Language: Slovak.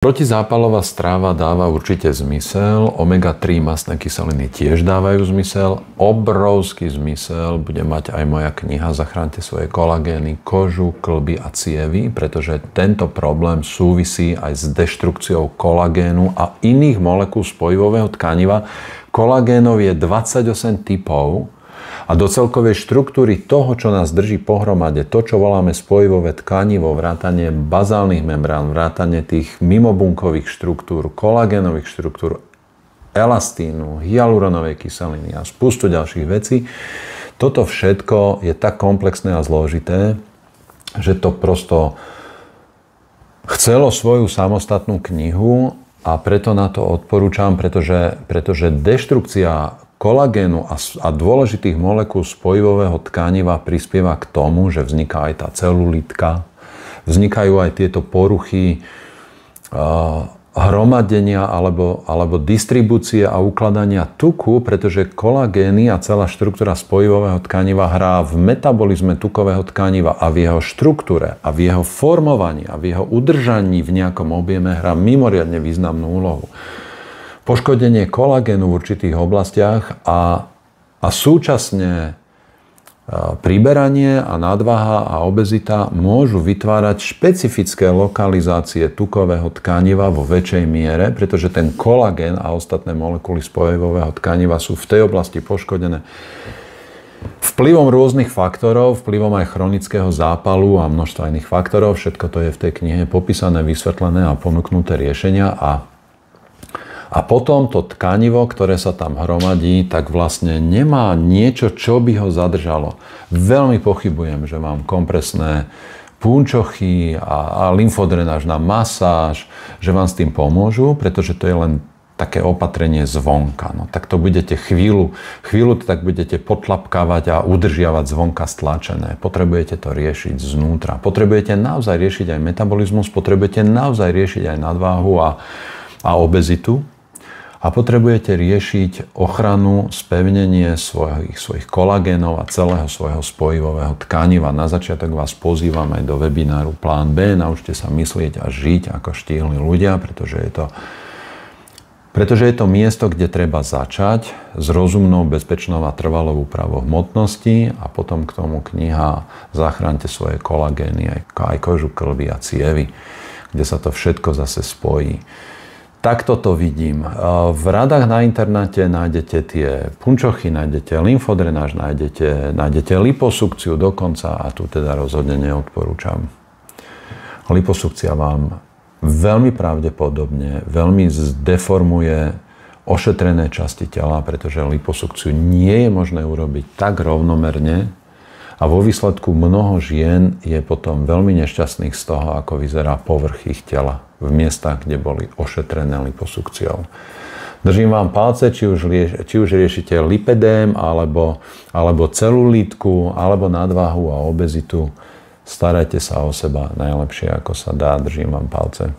Protizápalová strava dáva určite zmysel, omega-3 mastné kyseliny tiež dávajú zmysel, obrovský zmysel bude mať aj moja kniha Zachránte svoje kolagény, kožu, kĺby a cievy, pretože tento problém súvisí aj s deštrukciou kolagénu a iných molekúl spojivového tkaniva. Kolagénov je 28 typov a do celkovej štruktúry toho, čo nás drží pohromade, to, čo voláme spojivové tkanivo, vrátanie bazálnych membrán, vrátanie tých mimobunkových štruktúr, kolagénových štruktúr, elastínu, hyaluronovej kyseliny a spustu ďalších vecí, toto všetko je tak komplexné a zložité, že to prosto chcelo svoju samostatnú knihu a preto na to odporúčam, pretože deštrukcia kolagénu a dôležitých molekúl spojivového tkaniva prispieva k tomu, že vzniká aj tá celulitka, vznikajú aj tieto poruchy hromadenia alebo distribúcie a ukladania tuku, pretože kolagény a celá štruktúra spojivového tkaniva hrá v metabolizme tukového tkaniva a v jeho štruktúre a v jeho formovaní a v jeho udržaní v nejakom objeme hrá mimoriadne významnú úlohu. Poškodenie kolagénu v určitých oblastiach a súčasne priberanie a nadváha a obezita môžu vytvárať špecifické lokalizácie tukového tkaniva vo väčšej miere, pretože ten kolagén a ostatné molekuly spojivového tkaniva sú v tej oblasti poškodené vplyvom rôznych faktorov, vplyvom aj chronického zápalu a množstva iných faktorov. Všetko to je v tej knihe popísané, vysvetlené a ponúknuté riešenia a potom to tkanivo, ktoré sa tam hromadí, tak vlastne nemá niečo, čo by ho zadržalo. Veľmi pochybujem, že mám kompresné punčochy a lymfodrenážna masáž, že vám s tým pomôžu, pretože to je len také opatrenie zvonka. No, tak to budete chvíľu tak budete potlapkávať a udržiavať zvonka stlačené. Potrebujete to riešiť znútra. Potrebujete naozaj riešiť aj metabolizmus, potrebujete naozaj riešiť aj nadváhu a obezitu. A potrebujete riešiť ochranu, spevnenie svojich kolagénov a celého svojho spojivového tkaniva. Na začiatok vás pozývam aj do webináru Plán B. Naučte sa myslieť a žiť ako štíhli ľudia, pretože je to miesto, kde treba začať s rozumnou, bezpečnou a trvalou úpravou hmotnosti a potom k tomu kniha Zachránte svoje kolagény, aj kožu, kĺby a cievy, kde sa to všetko zase spojí. Takto to vidím. V radách na internete nájdete tie punčochy, nájdete lymfodrenáž, nájdete liposukciu dokonca a tu teda rozhodne neodporúčam. Liposukcia vám veľmi pravdepodobne veľmi zdeformuje ošetrené časti tela, pretože liposukciu nie je možné urobiť tak rovnomerne a vo výsledku mnoho žien je potom veľmi nešťastných z toho, ako vyzerá povrch ich tela v miestach, kde boli ošetrené liposukciou. Držím vám palce, či už riešite lipedém, alebo celulítku, alebo nadváhu a obezitu. Starajte sa o seba najlepšie, ako sa dá. Držím vám palce.